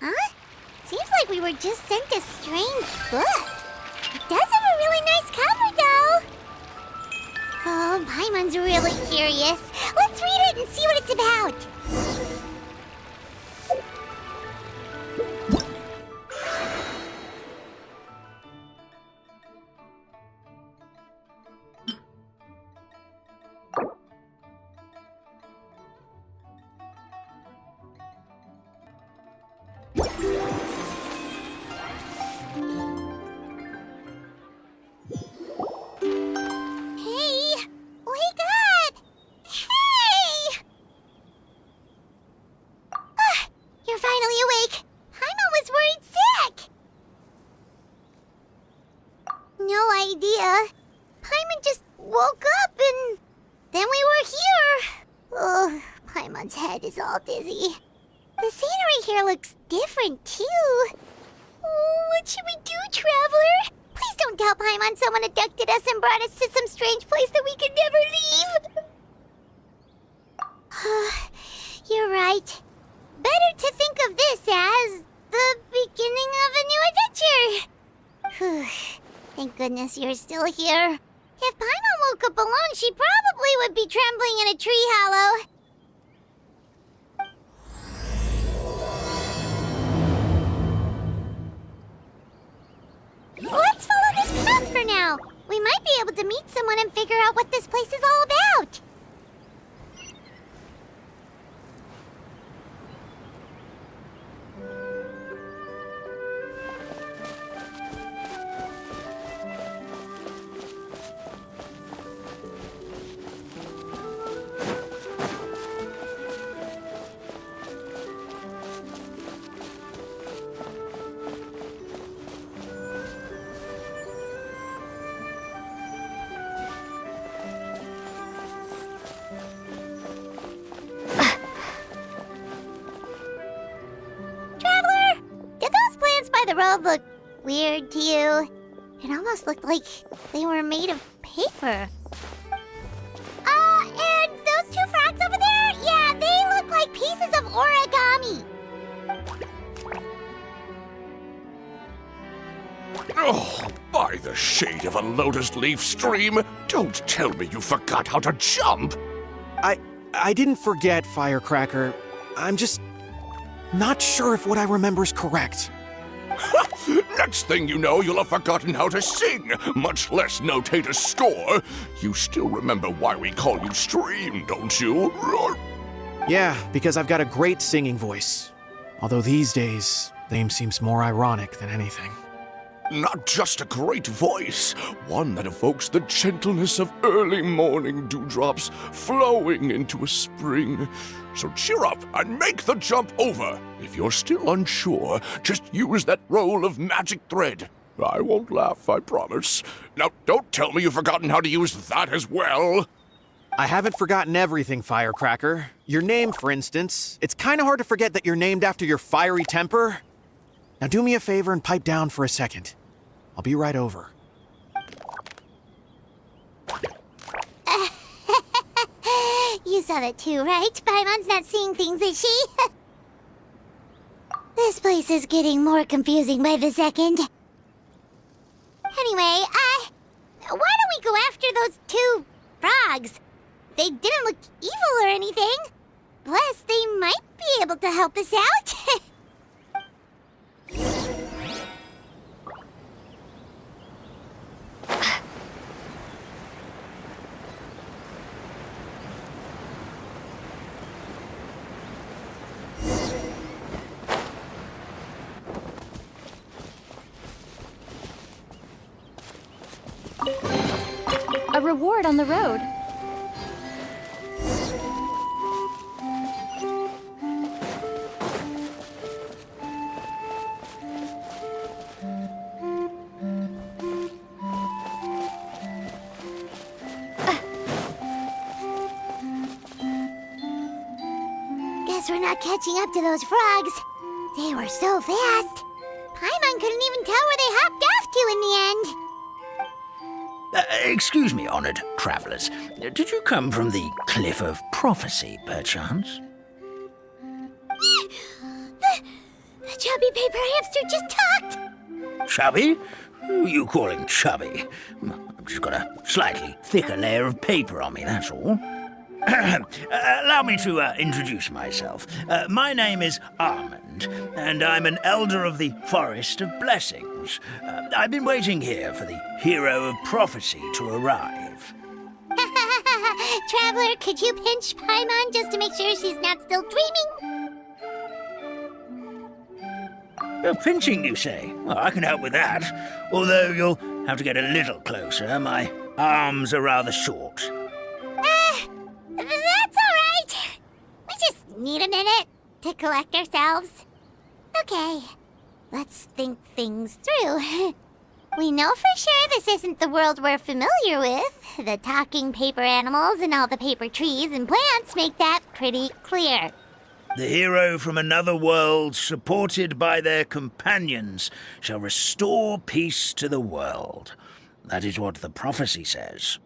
Huh? Seems like we were just sent a strange book. It does have a really nice cover, though. Oh, Paimon's really curious. Let's read it and see what it's about. Is all dizzy. The scenery here looks different, too. Oh, what should we do, Traveler? Please don't tell Paimon someone abducted us and brought us to some strange place that we could never leave. You're right. Better to think of this as the beginning of a new adventure. Thank goodness you're still here. If Paimon woke up alone, she probably would be trembling in a tree hollow. Let's follow this path for now. We might be able to meet someone and figure out what this place is all about. The road looked weird to you. It almost looked like they were made of paper. And those two frogs over there? Yeah, they look like pieces of origami. Oh, by the shade of a lotus leaf stream, don't tell me you forgot how to jump. I didn't forget, Firecracker. I'm just not sure if what I remember is correct. Next thing you know, you'll have forgotten how to sing, much less notate a score. You still remember why we call you Stream, don't you? Yeah, because I've got a great singing voice. Although these days, name seems more ironic than anything. Not just a great voice, one that evokes the gentleness of early morning dewdrops flowing into a spring. So cheer up and make the jump over. If you're still unsure, just use that roll of magic thread. I won't laugh, I promise. Now, don't tell me you've forgotten how to use that as well. I haven't forgotten everything, Firecracker. Your name, for instance. It's kind of hard to forget that you're named after your fiery temper. Now do me a favor and pipe down for a second. I'll be right over. You saw that too, right? Paimon's not seeing things, is she? This place is getting more confusing by the second. Anyway, why don't we go after those two frogs? They didn't look evil or anything. Plus, they might be able to help us out. A reward on the road. Guess we're not catching up to those frogs. They were so fast. Paimon couldn't even tell where they hopped off to in the end. Excuse me, honored travelers. Did you come from the Cliff of Prophecy, perchance? The chubby paper hamster just talked! Chubby? Who are you calling chubby? I've just got a slightly thicker layer of paper on me, that's all. Allow me to introduce myself. My name is Armand, and I'm an elder of the Forest of Blessings. I've been waiting here for the hero of prophecy to arrive. Traveler, could you pinch Paimon just to make sure she's not still dreaming? Pinching, you say? Well, I can help with that. Although you'll have to get a little closer. My arms are rather short. That's all right. We just need a minute to collect ourselves. Okay, let's think things through. We know for sure this isn't the world we're familiar with. The talking paper animals and all the paper trees and plants make that pretty clear. The hero from another world, supported by their companions, shall restore peace to the world. That is what the prophecy says.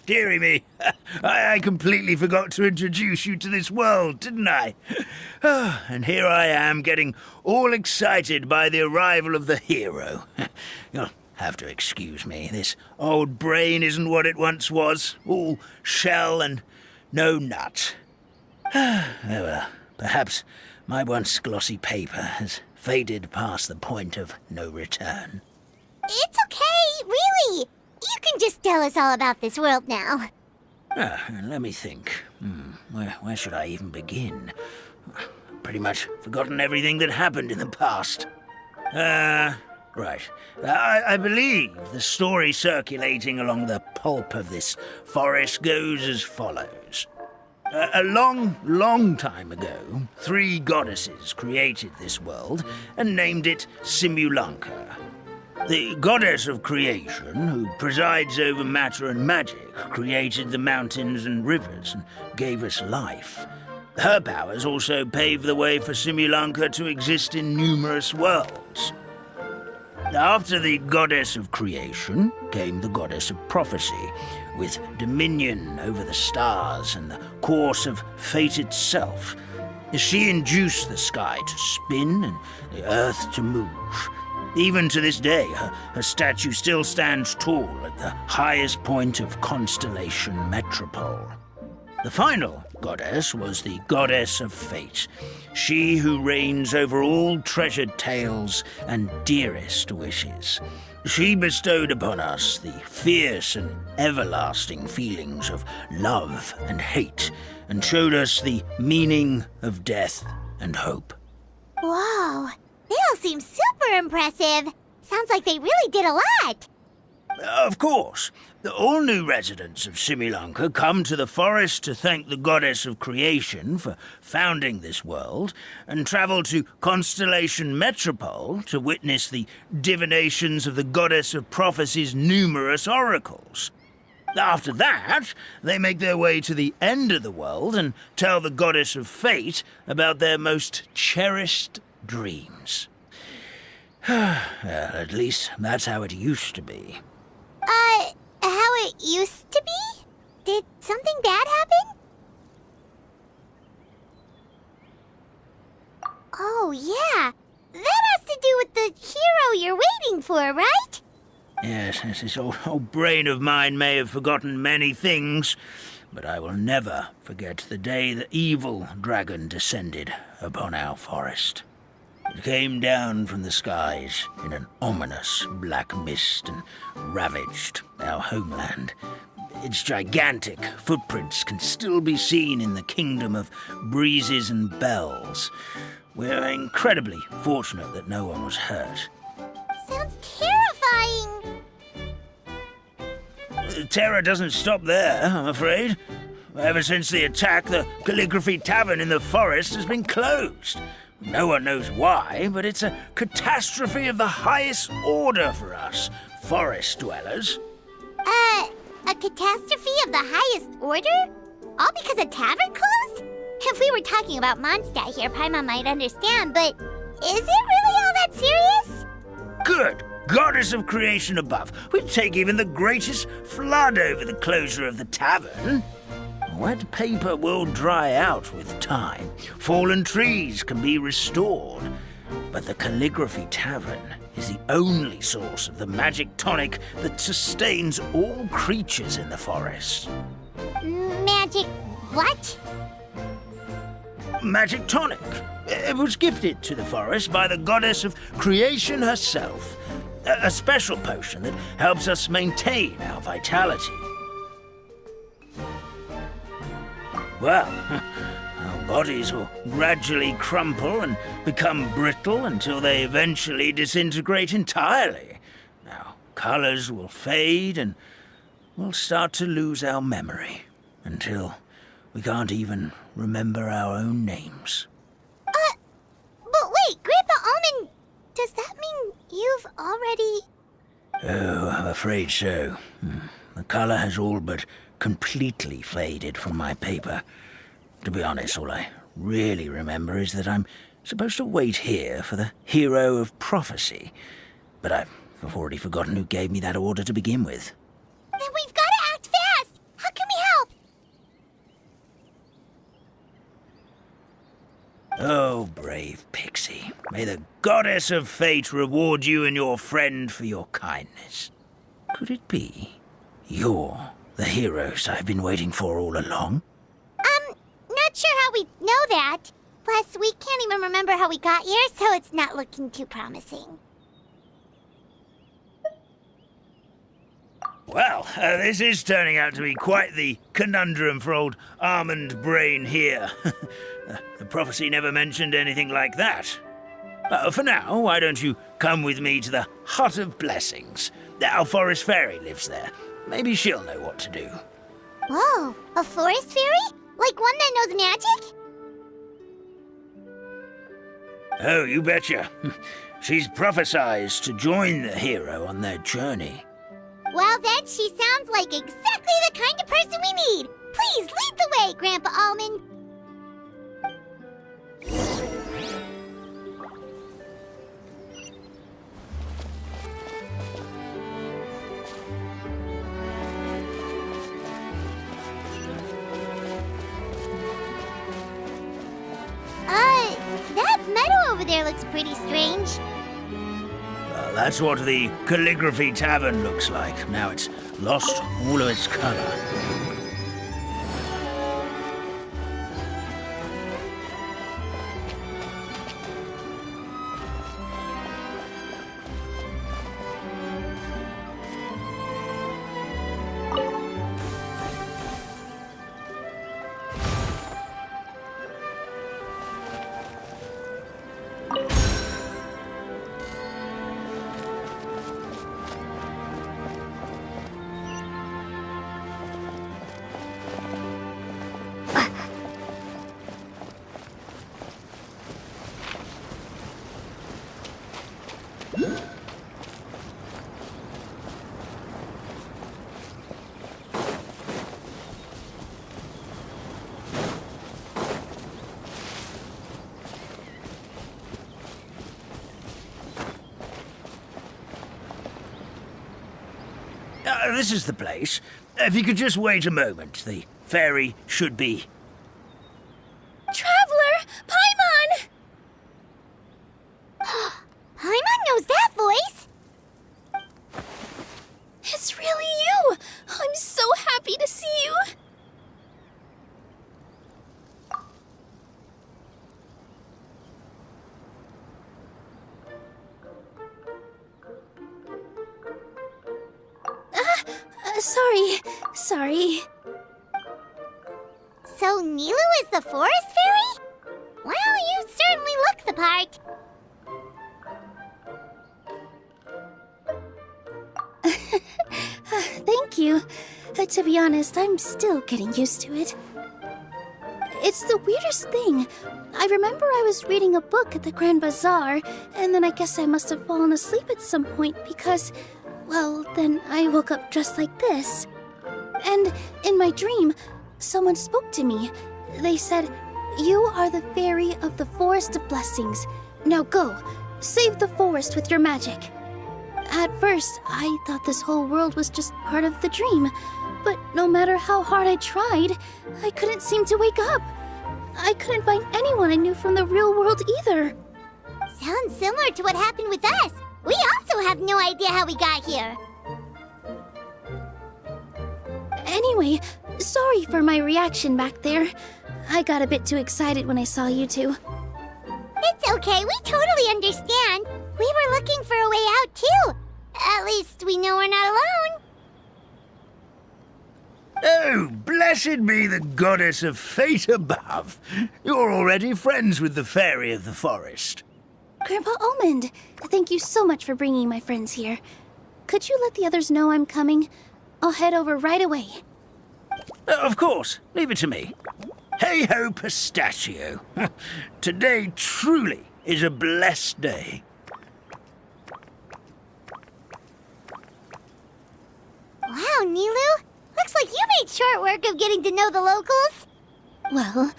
Dearie me, I completely forgot to introduce you to this world, didn't I? And here I am, getting all excited by the arrival of the hero. You'll have to excuse me. This old brain isn't what it once was, all shell and no nut. Oh well, perhaps my once glossy paper has faded past the point of no return. It's okay, really. You can just tell us all about this world now. Let me think. Where should I even begin? Pretty much forgotten everything that happened in the past. Right. I believe the story circulating along the pulp of this forest goes as follows. A long time ago, 3 goddesses created this world and named it Simulanka. The goddess of creation, who presides over matter and magic, created the mountains and rivers and gave us life. Her powers also paved the way for Simulanka to exist in numerous worlds. After the goddess of creation came the goddess of prophecy, with dominion over the stars and the course of fate itself. She induced the sky to spin and the earth to move. Even to this day, her statue still stands tall at the highest point of Constellation Metropole. The final goddess was the goddess of fate, she who reigns over all treasured tales and dearest wishes. She bestowed upon us the fierce and everlasting feelings of love and hate, and showed us the meaning of death and hope. Whoa, they all seem super impressive. Sounds like they really did a lot. Of course. All new residents of Simulanka come to the forest to thank the goddess of creation for founding this world, and travel to Constellation Metropole to witness the divinations of the goddess of prophecy's numerous oracles. After that, they make their way to the end of the world and tell the goddess of fate about their most cherished dreams. Well, at least that's how it used to be. How it used to be? Did something bad happen? Oh, yeah. That has to do with the hero you're waiting for, right? Yes, this old brain of mine may have forgotten many things, but I will never forget the day the evil dragon descended upon our forest. It came down from the skies in an ominous black mist and ravaged our homeland. Its gigantic footprints can still be seen in the kingdom of breezes and bells. We're incredibly fortunate that no one was hurt. Sounds terrifying. Terror doesn't stop there, I'm afraid. Ever since the attack, the Calligraphy Tavern in the forest has been closed. No one knows why, but it's a catastrophe of the highest order for us, forest dwellers. A catastrophe of the highest order? All because a tavern closed? If we were talking about Mondstadt here, Paimon might understand, but is it really all that serious? Good. Goddess of creation above. We'd take even the greatest flood over the closure of the tavern. wet paper will dry out with time. Fallen trees can be restored. But the Calligraphy Tavern is the only source of the magic tonic that sustains all creatures in the forest. Magic what? Magic tonic. It was gifted to the forest by the goddess of creation herself. A special potion that helps us maintain our vitality. Well, our bodies will gradually crumple and become brittle until they eventually disintegrate entirely. Our colors will fade and we'll start to lose our memory until we can't even remember our own names. But wait, Grandpa Almond, does that mean you've already... Oh, I'm afraid so. The color has all but completely faded from my paper. To be honest, all I really remember is that I'm supposed to wait here for the hero of prophecy. But I've already forgotten who gave me that order to begin with. Then we've got to act fast! How can we help? Oh, brave Pixie. May the goddess of fate reward you and your friend for your kindness. Could it be you're the heroes I've been waiting for all along? Not sure how we know that. Plus, we can't even remember how we got here, so it's not looking too promising. Well, this is turning out to be quite the conundrum for old Almond Brain here. The prophecy never mentioned anything like that. For now, why don't you come with me to the Hut of Blessings? Our forest fairy lives there. Maybe she'll know what to do. Whoa, a forest fairy? Like one that knows magic? Oh, you betcha. She's prophesized to join the hero on their journey. Well, then she sounds like exactly the kind of person we need. Please lead the way, Grandpa Almond. That meadow over there looks pretty strange. That's what the Calligraphy Tavern looks like. Now it's lost all of its color. This is the place. If you could just wait a moment, the fairy should be... Traveler! Paimon! Paimon knows that voice! It's really you! I'm so happy to see you! Sorry. So Nilu is the forest fairy? Well, you certainly look the part. Thank you. To be honest, I'm still getting used to it. It's the weirdest thing. I remember I was reading a book at the Grand Bazaar, and then I guess I must have fallen asleep at some point because, well, then I woke up dressed like this. And in my dream, someone spoke to me. They said, "You are the fairy of the Forest of Blessings. Now go, save the forest with your magic." At first, I thought this whole world was just part of the dream, But no matter how hard I tried, I couldn't seem to wake up. I couldn't find anyone I knew from the real world either. Sounds similar to what happened with us. We also have no idea how we got here. Anyway, sorry for my reaction back there. I got a bit too excited when I saw you two. It's okay, we totally understand. We were looking for a way out too. At least we know we're not alone. Oh, blessed be the goddess of fate above. You're already friends with the fairy of the forest. Grandpa Almond, thank you so much for bringing my friends here. Could you let the others know I'm coming? I'll head over right away. Of course, leave it to me. Hey-ho, pistachio. Today truly is a blessed day. Wow, Nilu. Looks like you made short work of getting to know the locals. Well,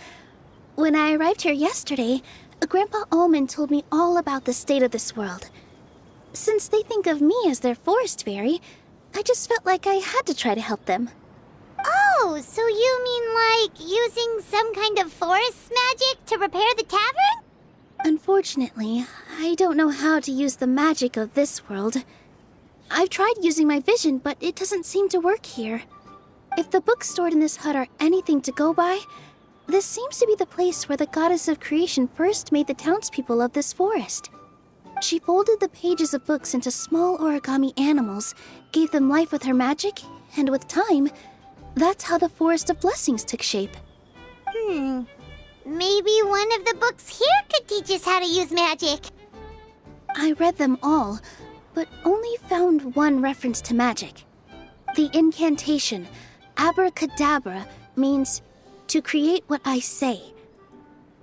when I arrived here yesterday, Grandpa Almond told me all about the state of this world. Since they think of me as their forest fairy, I just felt like I had to try to help them. Oh, so you mean like using some kind of forest magic to repair the tavern? Unfortunately, I don't know how to use the magic of this world. I've tried using my vision, but it doesn't seem to work here. If the books stored in this hut are anything to go by, this seems to be the place where the goddess of creation first made the townspeople of this forest. She folded the pages of books into small origami animals, gave them life with her magic, and with time, that's how the Forest of Blessings took shape. Maybe one of the books here could teach us how to use magic. I read them all, but only found one reference to magic. The incantation, abracadabra, means to create what I say.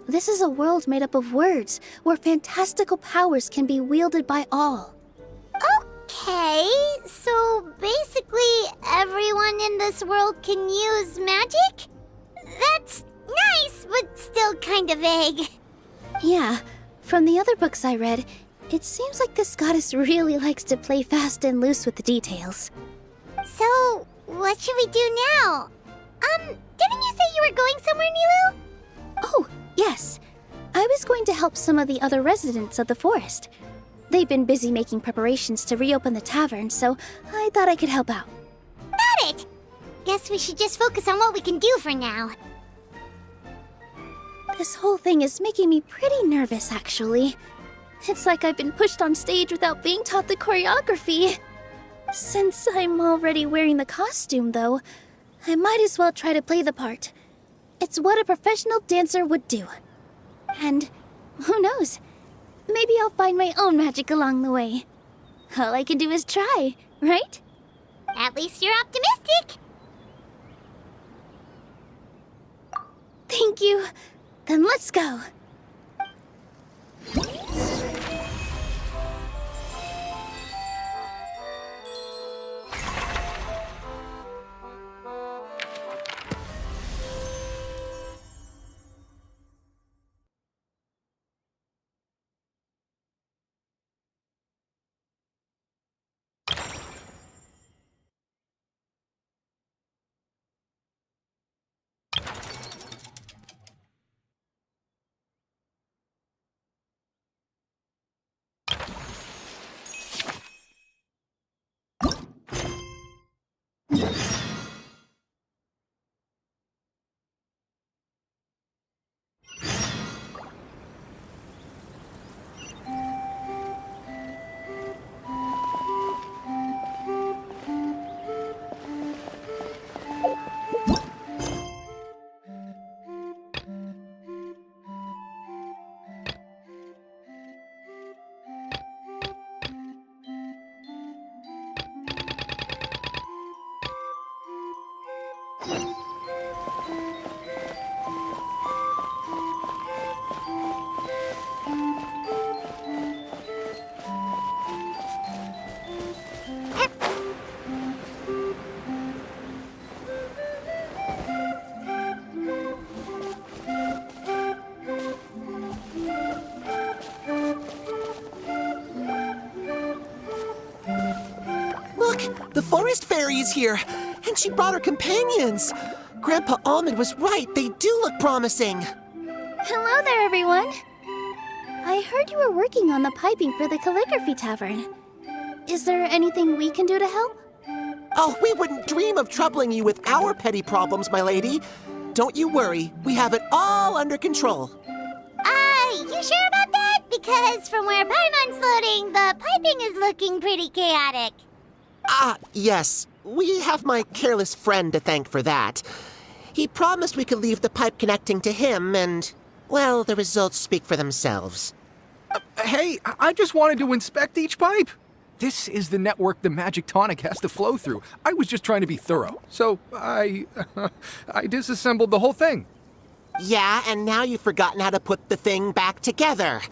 This is a world made up of words, where fantastical powers can be wielded by all. Okay, so basically everyone in this world can use magic? That's nice, but still kind of vague. Yeah, from the other books I read, it seems like this goddess really likes to play fast and loose with the details. So, what should we do now? Didn't you say you were going somewhere, Nilu? Oh, yes. I was going to help some of the other residents of the forest. They've been busy making preparations to reopen the tavern, so I thought I could help out. Got it! Guess we should just focus on what we can do for now. This whole thing is making me pretty nervous, actually. It's like I've been pushed on stage without being taught the choreography. Since I'm already wearing the costume, though, I might as well try to play the part. It's what a professional dancer would do. And who knows? Maybe I'll find my own magic along the way. All I can do is try, right? At least you're optimistic. Thank you. Then let's go. Look, the forest fairy is here, and And she brought her companions. Grandpa Almond was right. They do look promising. Hello there, everyone. I heard you were working on the piping for the calligraphy tavern. Is there anything we can do to help? Oh, we wouldn't dream of troubling you with our petty problems, my lady. Don't you worry. We have it all under control. You sure about that? Because from where Paimon's floating, the piping is looking pretty chaotic. Yes. We have my careless friend to thank for that. He promised we could leave the pipe connecting to him, and, well, the results speak for themselves. Hey, I just wanted to inspect each pipe. This is the network the magic tonic has to flow through. I was just trying to be thorough, so I disassembled the whole thing. Yeah, and now you've forgotten how to put the thing back together.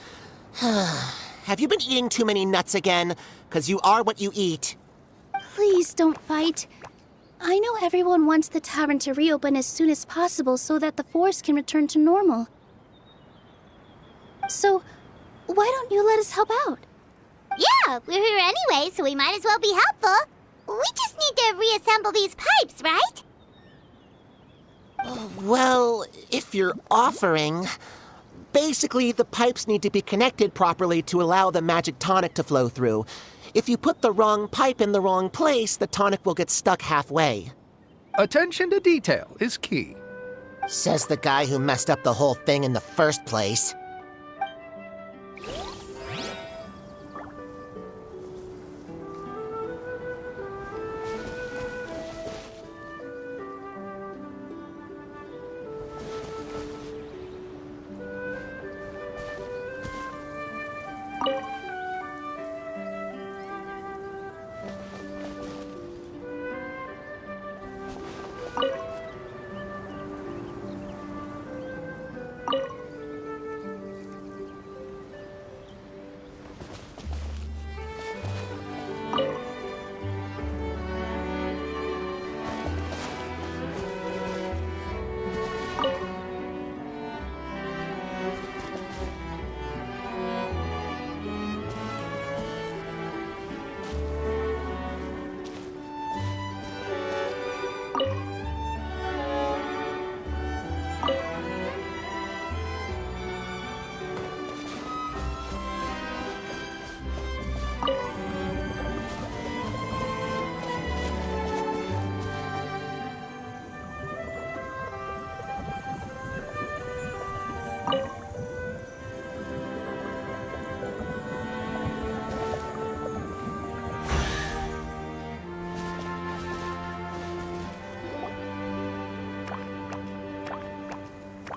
Have you been eating too many nuts again? 'Cause you are what you eat. Please don't fight. I know everyone wants the tavern to reopen as soon as possible so that the forest can return to normal. So, why don't you let us help out? Yeah, we're here anyway, so we might as well be helpful. We just need to reassemble these pipes, right? Well, if you're offering... Basically, the pipes need to be connected properly to allow the magic tonic to flow through. If you put the wrong pipe in the wrong place, the tonic will get stuck halfway. Attention to detail is key. Says the guy who messed up the whole thing in the first place.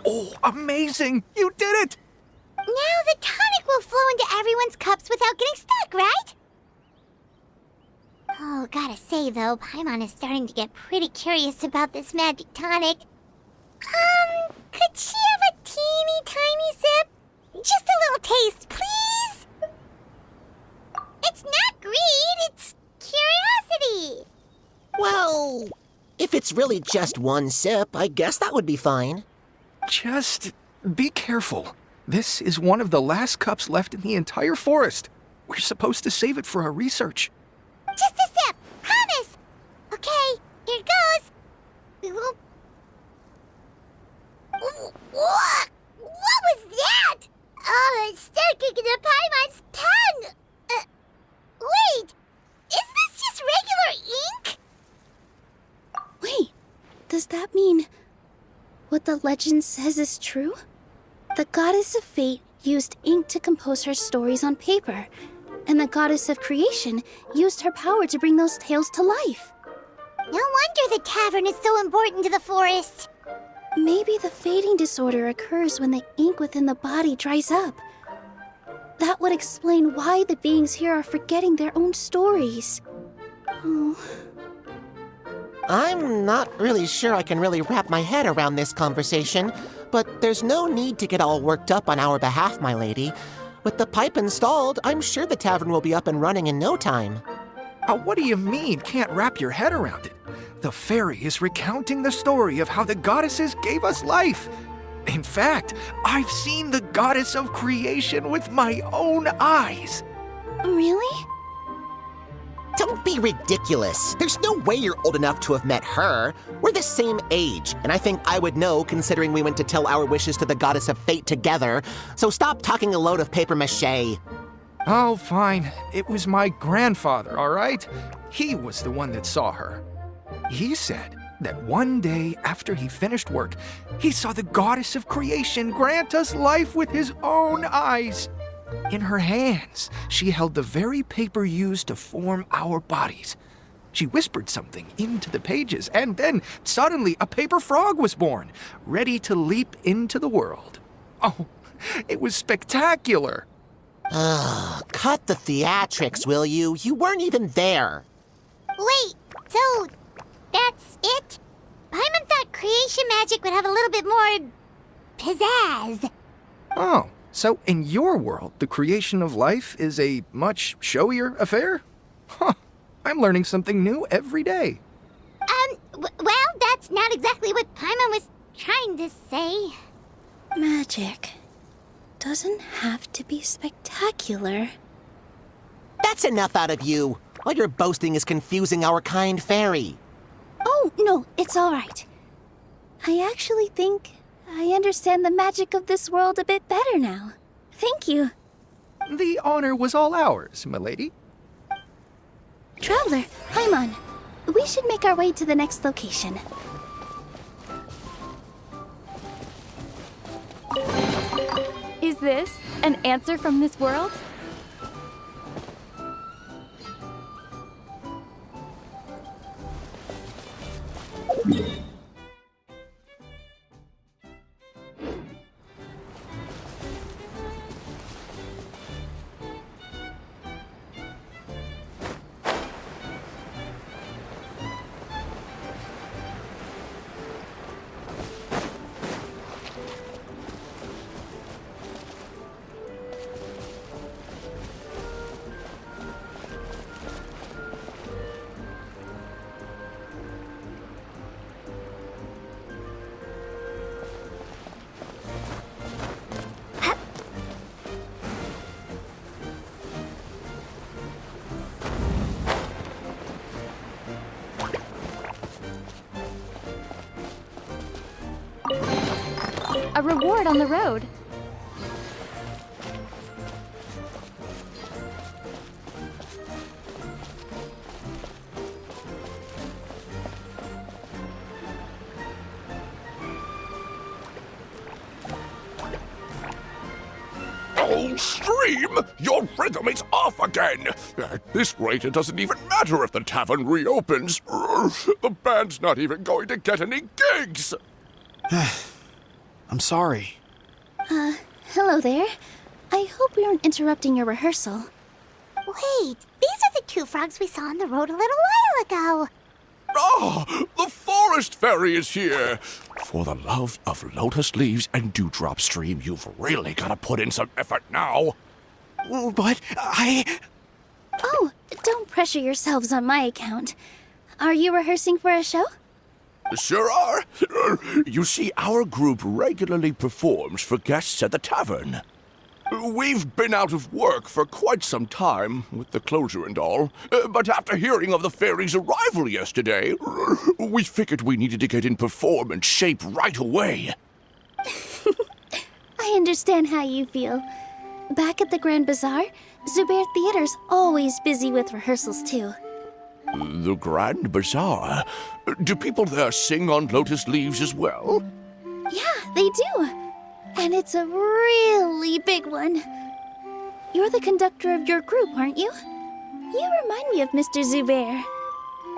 Oh, amazing! You did it! Now the tonic will flow into everyone's cups without getting stuck, right? Oh, gotta say though, Paimon is starting to get pretty curious about this magic tonic. Could she have a teeny tiny sip? Just a little taste, please? It's not greed, it's curiosity. Well, if it's really just one sip, I guess that would be fine. Just be careful. This is one of the last cups left in the entire forest. We're supposed to save it for our research. Just a sip, promise. Okay, here goes. We won't... What? What was that? Oh, it's sticking to Paimon's tongue. Wait, is this just regular ink? Wait, does that mean what the legend says is true? The goddess of fate used ink to compose her stories on paper, and the goddess of creation used her power to bring those tales to life. No wonder the tavern is so important to the forest. Maybe the fading disorder occurs when the ink within the body dries up. That would explain why the beings here are forgetting their own stories. Oh. I'm not really sure I can really wrap my head around this conversation, but there's no need to get all worked up on our behalf, my lady. With the pipe installed, I'm sure the tavern will be up and running in no time. What do you mean, can't wrap your head around it? The fairy is recounting the story of how the goddesses gave us life. In fact, I've seen the goddess of creation with my own eyes. Really? Don't be ridiculous. There's no way you're old enough to have met her. We're the same age, and I think I would know considering we went to tell our wishes to the goddess of fate together. So stop talking a load of paper mache. Oh, fine. It was my grandfather, all right? He was the one that saw her. He said that one day after he finished work, he saw the goddess of creation grant us life with his own eyes. In her hands, she held the very paper used to form our bodies. She whispered something into the pages, and then suddenly a paper frog was born, ready to leap into the world. Oh, it was spectacular. Ugh, cut the theatrics, will you? You weren't even there. Wait, so that's it? Paimon thought creation magic would have a little bit more pizzazz. Oh, so in your world, the creation of life is a much showier affair? Huh, I'm learning something new every day. Well, that's not exactly what Paimon was trying to say. Magic doesn't have to be spectacular. That's enough out of you. All your boasting is confusing our kind fairy. Oh, no, it's all right. I actually think I understand the magic of this world a bit better now. Thank you. The honor was all ours, milady. Traveler, Paimon, we should make our way to the next location. Is this an answer from this world? A reward on the road. Oh, Stream! Your rhythm is off again! At this rate, it doesn't even matter if the tavern reopens. The band's not even going to get any gigs! I'm sorry. Hello there. I hope we aren't interrupting your rehearsal. Wait, these are the two frogs we saw on the road a little while ago. Ah, the forest fairy is here! For the love of lotus leaves and dewdrop, Stream, you've really got to put in some effort now. But Oh, don't pressure yourselves on my account. Are you rehearsing for a show? Sure are. You see, our group regularly performs for guests at the tavern. We've been out of work for quite some time, with the closure and all. But after hearing of the fairy's arrival yesterday, we figured we needed to get in performance shape right away. I understand how you feel. Back at the Grand Bazaar, Zubair Theater's always busy with rehearsals too. The Grand Bazaar? Do people there sing on lotus leaves as well? Yeah, they do. And it's a really big one. You're the conductor of your group, aren't you? You remind me of Mr. Zubair.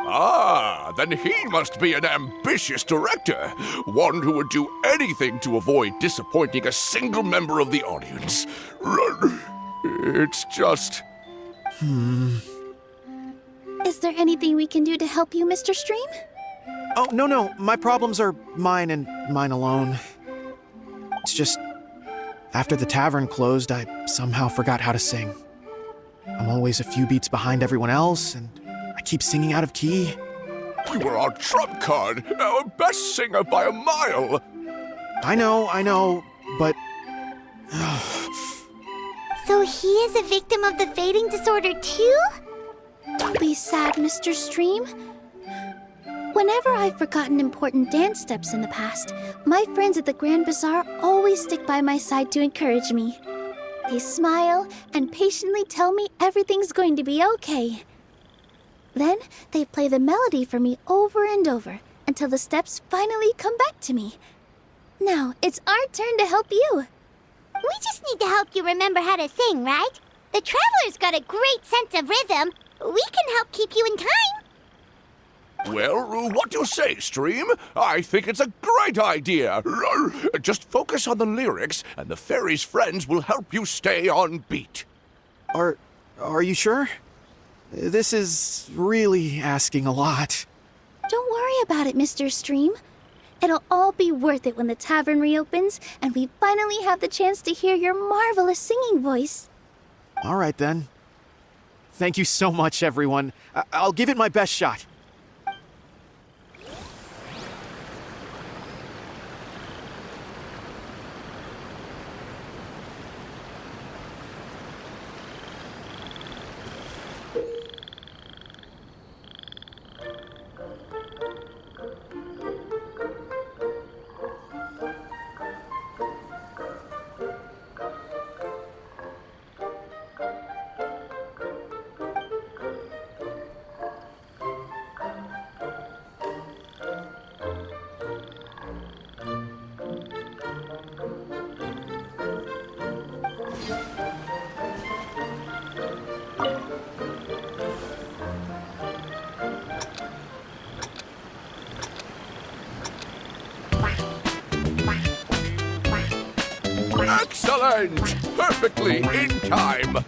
Ah, then he must be an ambitious director. One who would do anything to avoid disappointing a single member of the audience. It's just... Is there anything we can do to help you, Mr. Stream? oh, no. My problems are mine and mine alone. It's just, after the tavern closed, I somehow forgot how to sing. I'm always a few beats behind everyone else, and I keep singing out of key. You were our trump card, our best singer by a mile. I know, but So he is a victim of the fading disorder too? Don't be sad, Mr. Stream. Whenever I've forgotten important dance steps in the past, my friends at the Grand Bazaar always stick by my side to encourage me. They smile and patiently tell me everything's going to be okay. Then they play the melody for me over and over until the steps finally come back to me. Now it's our turn to help you. We just need to help you remember how to sing, right? The Traveler's got a great sense of rhythm. We can help keep you in time. Well, what do you say, Stream? I think it's a great idea. Just focus on the lyrics, and the fairy's friends will help you stay on beat. Are you sure? This is really asking a lot. Don't worry about it, Mr. Stream. It'll all be worth it when the tavern reopens and we finally have the chance to hear your marvelous singing voice. All right, then. Thank you so much, everyone. I'll give it my best shot. Excellent! Perfectly in time.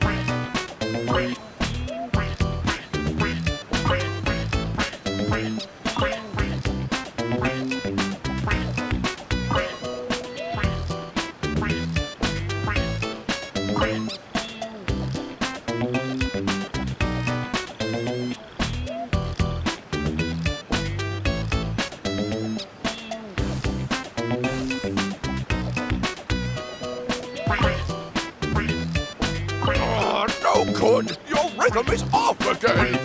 No good! Your rhythm is off again!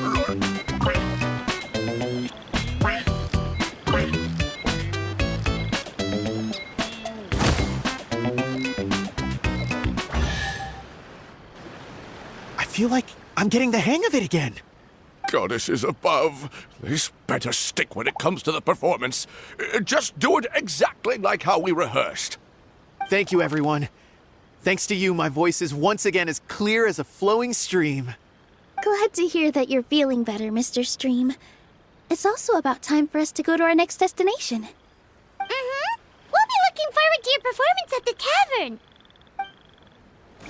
I feel like I'm getting the hang of it again. Goddesses above, this better stick when it comes to the performance. Just do it exactly like how we rehearsed. Thank you, everyone. Thanks to you, my voice is once again as clear as a flowing stream. Glad to hear that you're feeling better, Mr. Stream. It's also about time for us to go to our next destination. Mm-hmm. We'll be looking forward to your performance at the tavern.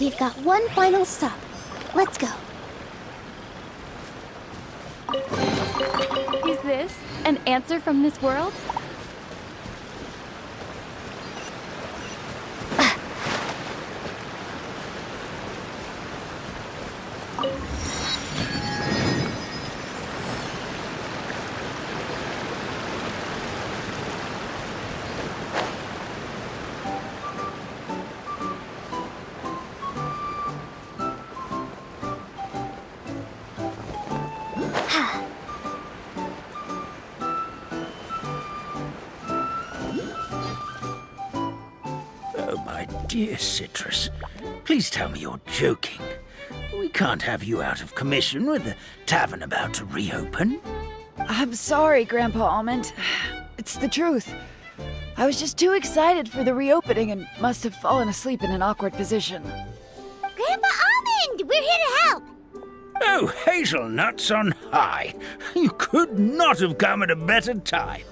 We've got one final stop. Let's go. Is this an answer from this world? Oh, my dear Citrus, please tell me you're joking. We can't have you out of commission with the tavern about to reopen. I'm sorry, Grandpa Almond. It's the truth. I was just too excited for the reopening and must have fallen asleep in an awkward position. Grandpa Almond, we're here to help. Oh, hazelnuts on high. You could not have come at a better time.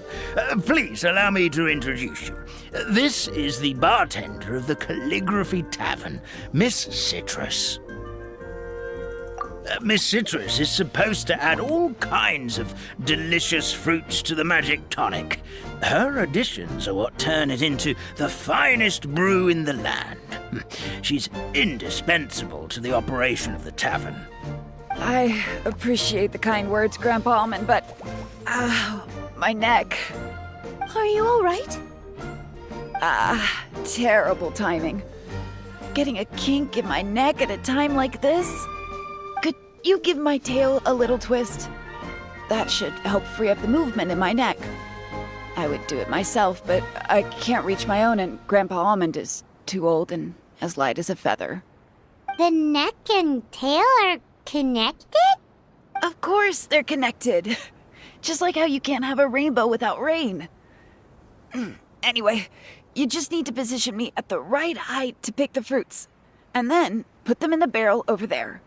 Please allow me to introduce you. This is the bartender of the Calligraphy Tavern, Miss Citrus. Miss Citrus is supposed to add all kinds of delicious fruits to the magic tonic. Her additions are what turn it into the finest brew in the land. She's indispensable to the operation of the tavern. I appreciate the kind words, Grandpa Almond, but... my neck. Are you all right? Terrible timing. Getting a kink in my neck at a time like this? Could you give my tail a little twist? That should help free up the movement in my neck. I would do it myself, but I can't reach my own, and Grandpa Almond is too old and as light as a feather. The neck and tail are connected? Of course they're connected. Just like how you can't have a rainbow without rain. Anyway, you just need to position me at the right height to pick the fruits, and then put them in the barrel over there.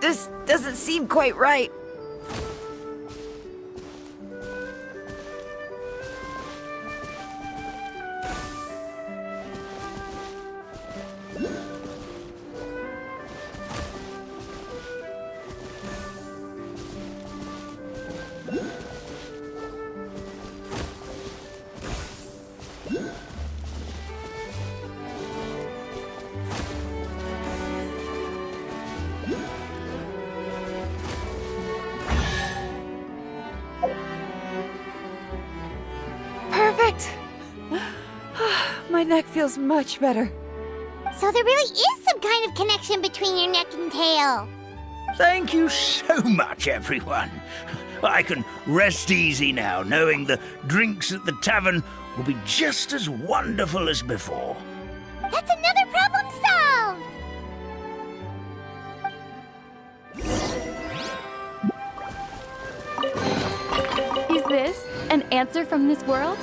This doesn't seem quite right. Perfect! My neck feels much better. So there really is some kind of connection between your neck and tail. Thank you so much, everyone. I can rest easy now, knowing the drinks at the tavern will be just as wonderful as before. That's another problem solved! Is this an answer from this world?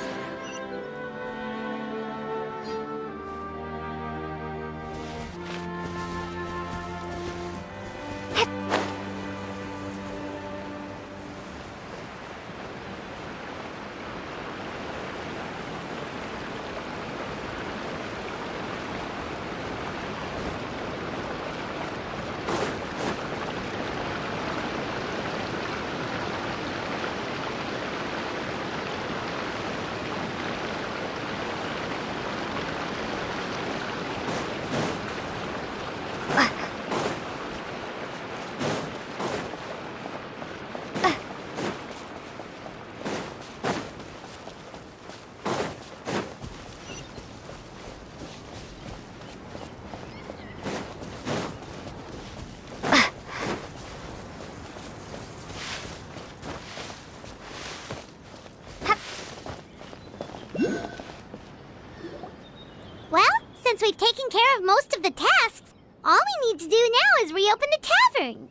Well, since we've taken care of most of the tasks, all we need to do now is reopen the tavern.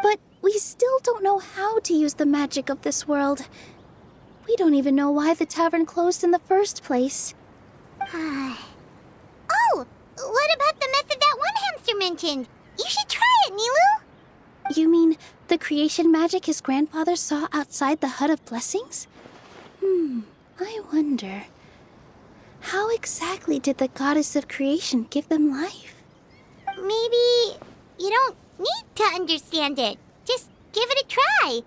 But we still don't know how to use the magic of this world. We don't even know why the tavern closed in the first place. Oh, what about the method that one hamster mentioned? You should try it, Nilu. You mean the creation magic his grandfather saw outside the Hut of Blessings? I wonder. How exactly did the goddess of creation give them life? Maybe you don't need to understand it. Just give it a try.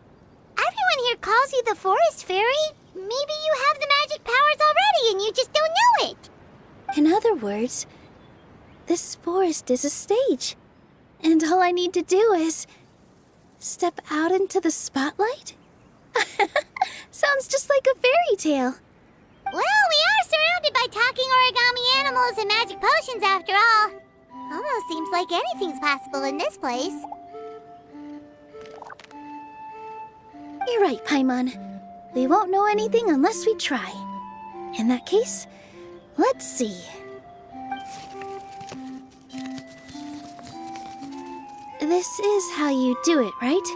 Everyone here calls you the Forest Fairy. Maybe you have the magic powers already and you just don't know it. In other words, this forest is a stage. And all I need to do is step out into the spotlight? Sounds just like a fairy tale. Well, we are surrounded by talking origami animals and magic potions after all. Almost seems like anything's possible in this place. You're right, Paimon. We won't know anything unless we try. In that case, let's see. This is how you do it, right?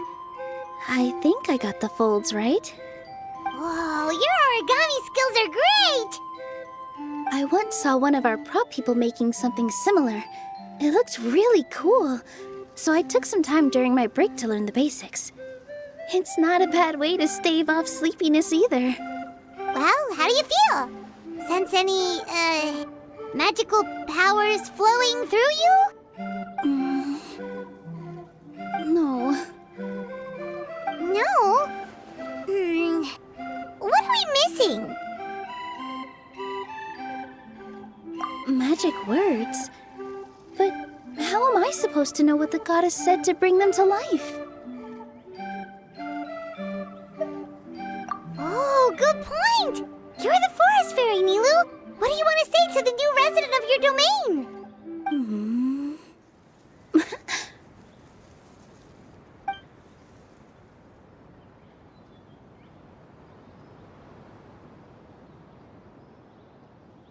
I think I got the folds right. Whoa, your origami skills are great! I once saw one of our prop people making something similar. It looked really cool, so I took some time during my break to learn the basics. It's not a bad way to stave off sleepiness either. Well, how do you feel? Sense any, magical powers flowing through you? No. No? What are we missing? Magic words? But how am I supposed to know what the goddess said to bring them to life? Oh, good point! You're the forest fairy, Nilu! What do you want to say to the new resident of your domain?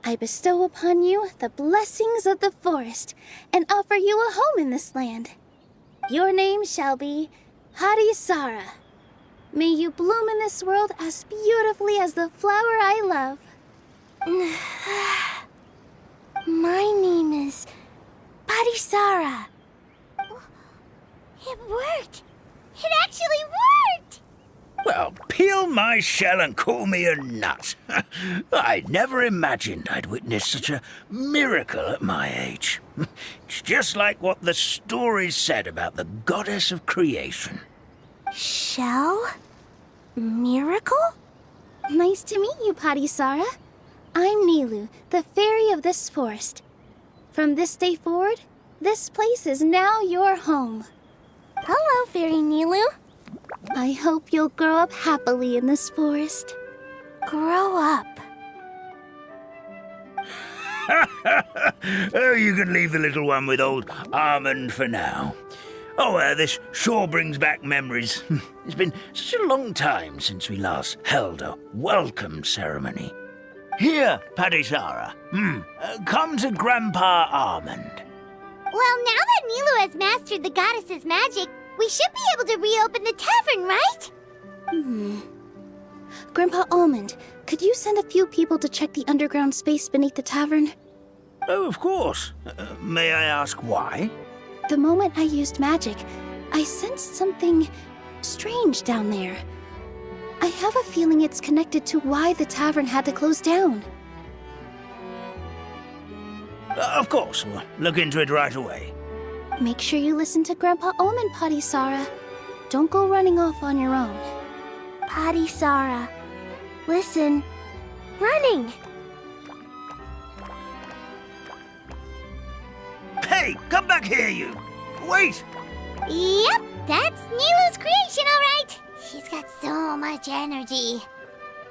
I bestow upon you the blessings of the forest and offer you a home in this land. Your name shall be Harisara. May you bloom in this world as beautifully as the flower I love. My name is Parisara. It worked! It actually worked! Well, peel my shell and call me a nut. I never imagined I'd witness such a miracle at my age. It's just like what the stories said about the goddess of creation. Shell? Miracle? Nice to meet you, Parisara. I'm Nilu, the fairy of this forest. From this day forward, this place is now your home. Hello, Fairy Nilu. I hope you'll grow up happily in this forest. Grow up. Oh, you can leave the little one with old Almond for now. Oh, this sure brings back memories. It's been such a long time since we last held a welcome ceremony. Here, Parisara. Come to Grandpa Almond. Well, now that Nilu has mastered the goddess's magic, we should be able to reopen the tavern, right? Grandpa Almond, could you send a few people to check the underground space beneath the tavern? Oh, of course. May I ask why? The moment I used magic, I sensed something strange down there. I have a feeling it's connected to why the tavern had to close down. Of course. We'll look into it right away. Make sure you listen to Grandpa Almond, Parisara. Don't go running off on your own. Parisara. Listen. Running! Hey, come back here, you! Wait! Yep, that's Nilu's creation, all right. She's got so much energy.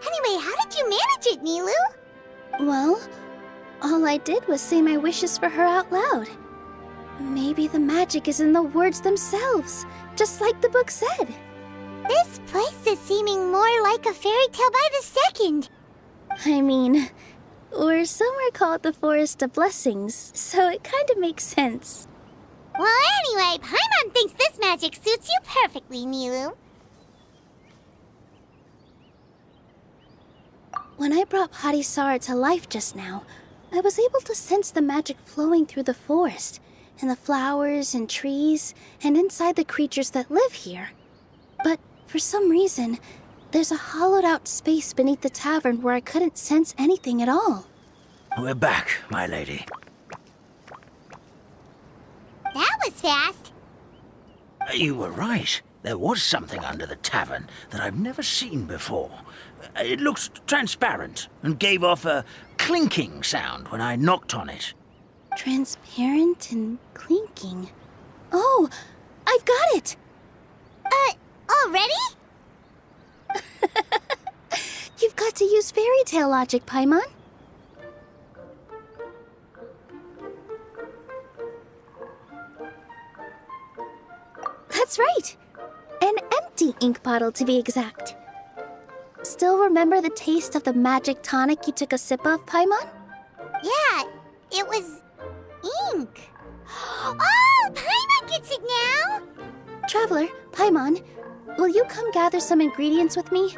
Anyway, how did you manage it, Nilu? Well, all I did was say my wishes for her out loud. Maybe the magic is in the words themselves, just like the book said. This place is seeming more like a fairy tale by the second. I mean, we're somewhere called the Forest of Blessings, so it kind of makes sense. Well, anyway, Paimon thinks this magic suits you perfectly, Nilu. When I brought Harisara to life just now, I was able to sense the magic flowing through the forest, and the flowers and trees, and inside the creatures that live here. But for some reason, there's a hollowed-out space beneath the tavern where I couldn't sense anything at all. We're back, my lady. That was fast. You were right. There was something under the tavern that I've never seen before. It looked transparent and gave off a clinking sound when I knocked on it. Transparent and clinking. Oh, I've got it! Already? You've got to use fairy tale logic, Paimon. That's right. An empty ink bottle, to be exact. Still remember the taste of the magic tonic you took a sip of, Paimon? Yeah, it was ink. Oh, Paimon gets it now! Traveler, Paimon, will you come gather some ingredients with me?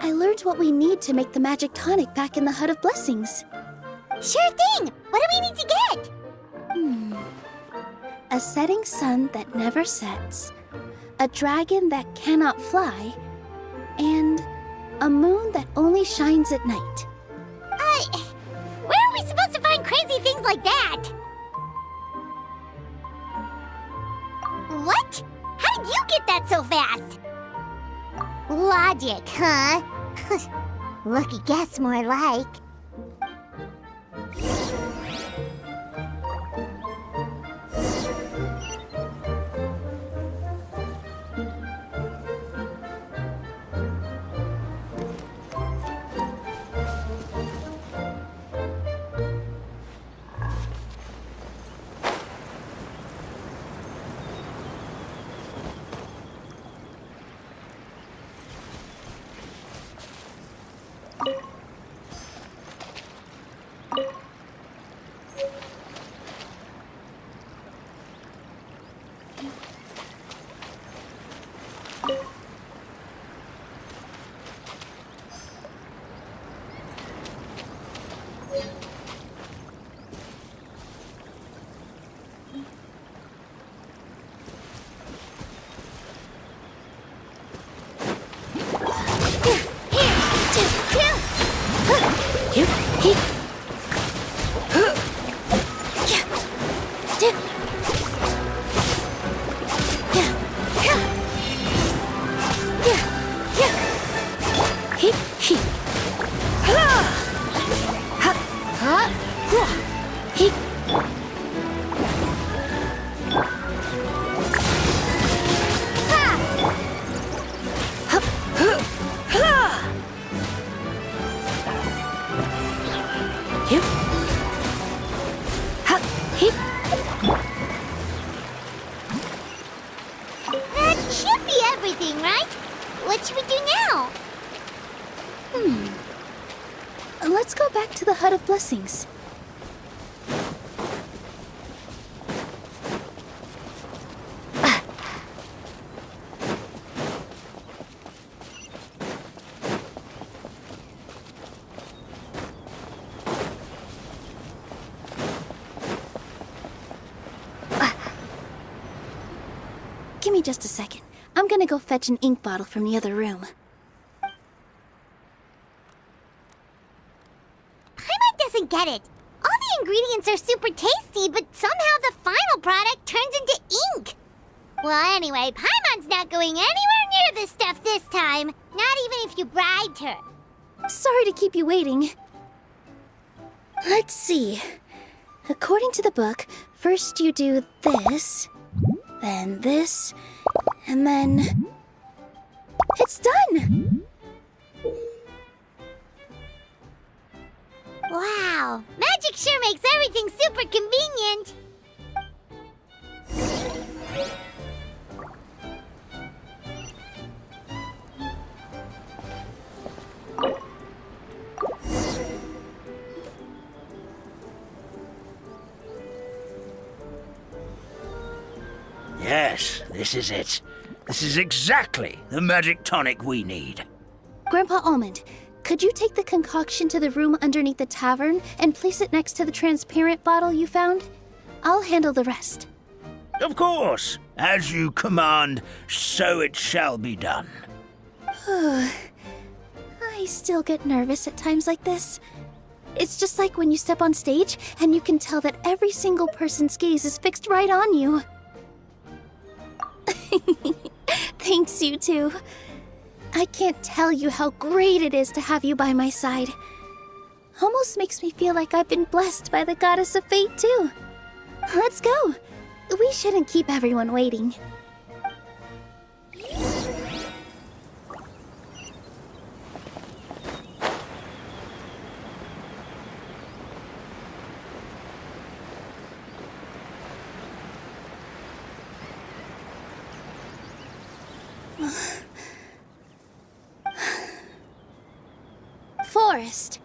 I learned what we need to make the magic tonic back in the Hut of Blessings. Sure thing! What do we need to get? A setting sun that never sets, a dragon that cannot fly, and a moon that only shines at night. Where are we supposed to find crazy things like that? What? How did you get that so fast? Logic, huh? Lucky guess, more like. That should be everything, right? What should we do now? Let's go back to the Hut of Blessings. Give me just a second. I'm gonna go fetch an ink bottle from the other room. Paimon doesn't get it. All the ingredients are super tasty, but somehow the final product turns into ink. Well, anyway, Paimon's not going anywhere near this stuff this time. Not even if you bribed her. Sorry to keep you waiting. Let's see. According to the book, first you do this, then this, and then... It's done! Wow, magic sure makes everything super convenient. Yes, this is it. This is exactly the magic tonic we need. Grandpa Almond, could you take the concoction to the room underneath the tavern and place it next to the transparent bottle you found? I'll handle the rest. Of course. As you command, so it shall be done. I still get nervous at times like this. It's just like when you step on stage and you can tell that every single person's gaze is fixed right on you. Thanks, you two. I can't tell you how great it is to have you by my side. Almost makes me feel like I've been blessed by the goddess of fate, too. Let's go. We shouldn't keep everyone waiting. Forest,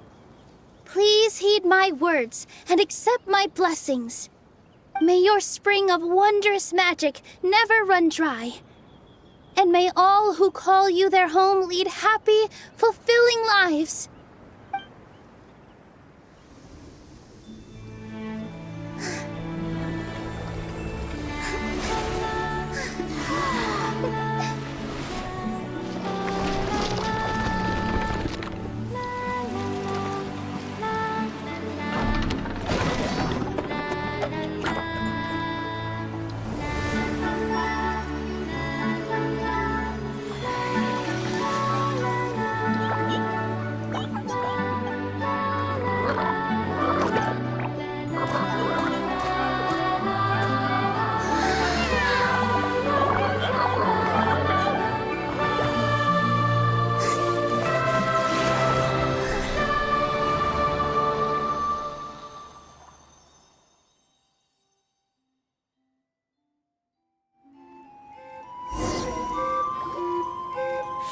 please heed my words and accept my blessings. May your spring of wondrous magic never run dry. And may all who call you their home lead happy, fulfilling lives.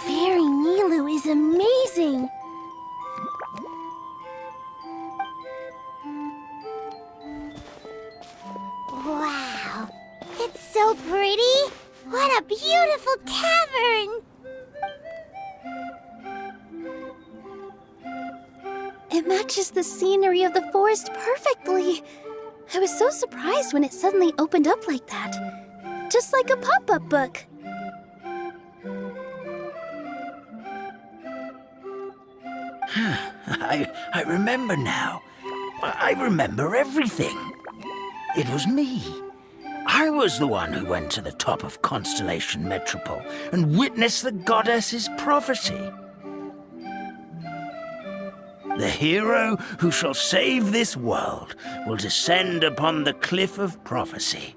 Fairy Nilu is amazing! Wow, it's so pretty! What a beautiful tavern! It matches the scenery of the forest perfectly. I was so surprised when it suddenly opened up like that. Just like a pop-up book. I remember now. I remember everything. It was me. I was the one who went to the top of Constellation Metropole and witnessed the goddess's prophecy. The hero who shall save this world will descend upon the cliff of prophecy.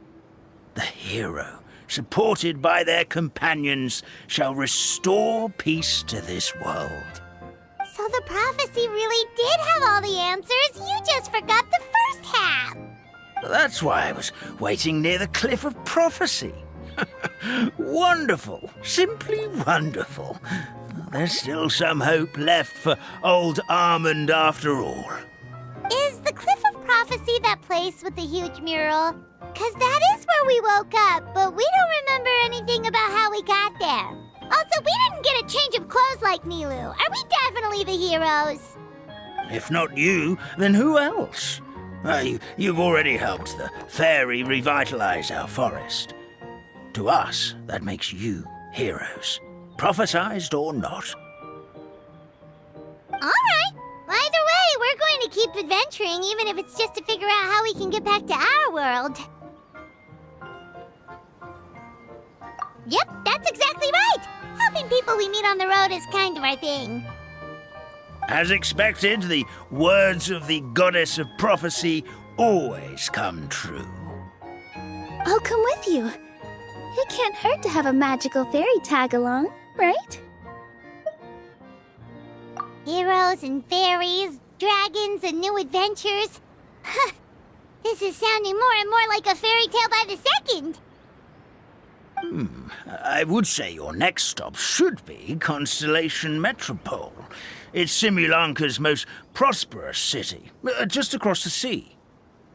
The hero, supported by their companions, shall restore peace to this world. So the prophecy really did have all the answers. You just forgot the first half. That's why I was waiting near the cliff of prophecy. Wonderful. Simply wonderful. There's still some hope left for old Armand after all. Is the Cliff of Prophecy that place with the huge mural? 'Cause that is where we woke up, but we don't remember anything about how we got there. Also, we didn't get a change of clothes like Nilu. Are we definitely the heroes? If not you, then who else? You've already helped the fairy revitalize our forest. To us, that makes you heroes, prophesized or not. All right. Either way, we're going to keep adventuring, even if it's just to figure out how we can get back to our world. Yep, that's exactly right. Helping people we meet on the road is kind of our thing. As expected, the words of the goddess of prophecy always come true. I'll come with you. It can't hurt to have a magical fairy tag along, right? Heroes and fairies, dragons and new adventures. This is sounding more and more like a fairy tale by the second. I would say your next stop should be Constellation Metropole. It's Simulanka's most prosperous city, just across the sea.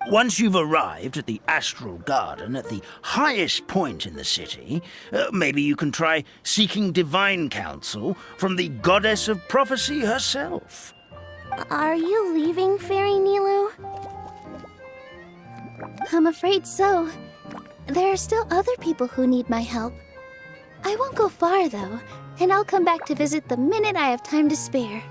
Once you've arrived at the Astral Garden at the highest point in the city, maybe you can try seeking divine counsel from the goddess of prophecy herself. Are you leaving, Fairy Nilu? I'm afraid so. There are still other people who need my help. I won't go far, though, and I'll come back to visit the minute I have time to spare.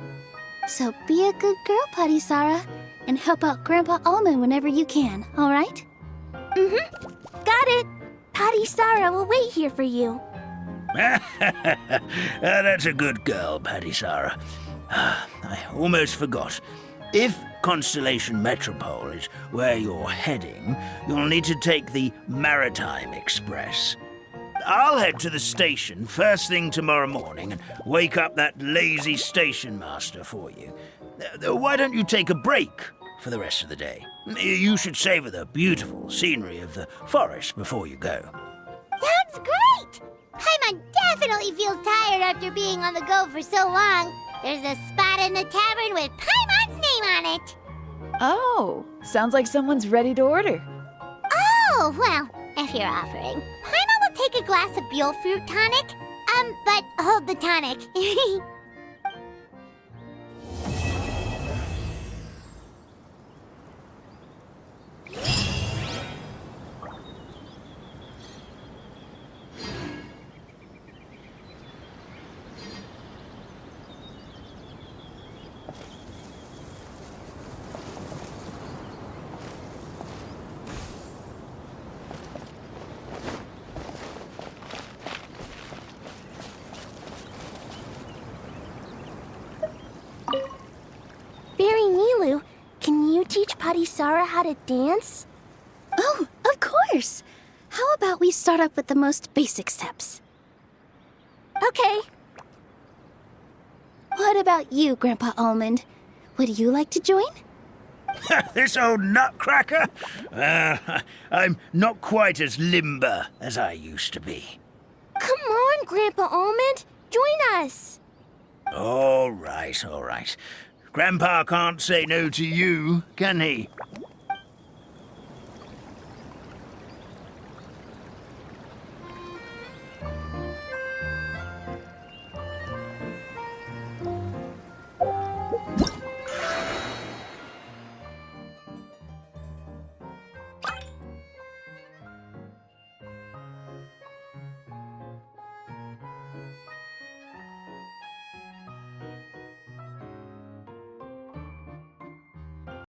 So be a good girl, Patisara, and help out Grandpa Almond whenever you can, all right? Mm-hmm. Got it. Patisara will wait here for you. That's a good girl, Patisara. I almost forgot. If Constellation Metropole is where you're heading, you'll need to take the Maritime Express. I'll head to the station first thing tomorrow morning and wake up that lazy station master for you. Why don't you take a break for the rest of the day? You should savor the beautiful scenery of the forest before you go. Sounds great! Paimon definitely feels tired after being on the go for so long. There's a spot in the tavern with Paimon's name on it. Oh, sounds like someone's ready to order. Oh, Oh, well, if you're offering. Paimon will take a glass of Buell fruit tonic. But hold the tonic. Barry Nilu, can you teach Padisara how to dance? Oh, of course! How about we start up with the most basic steps? Okay. What about you, Grandpa Almond? Would you like to join? This old nutcracker? I'm not quite as limber as I used to be. Come on, Grandpa Almond! Join us! All right, all right. Grandpa can't say no to you, can he?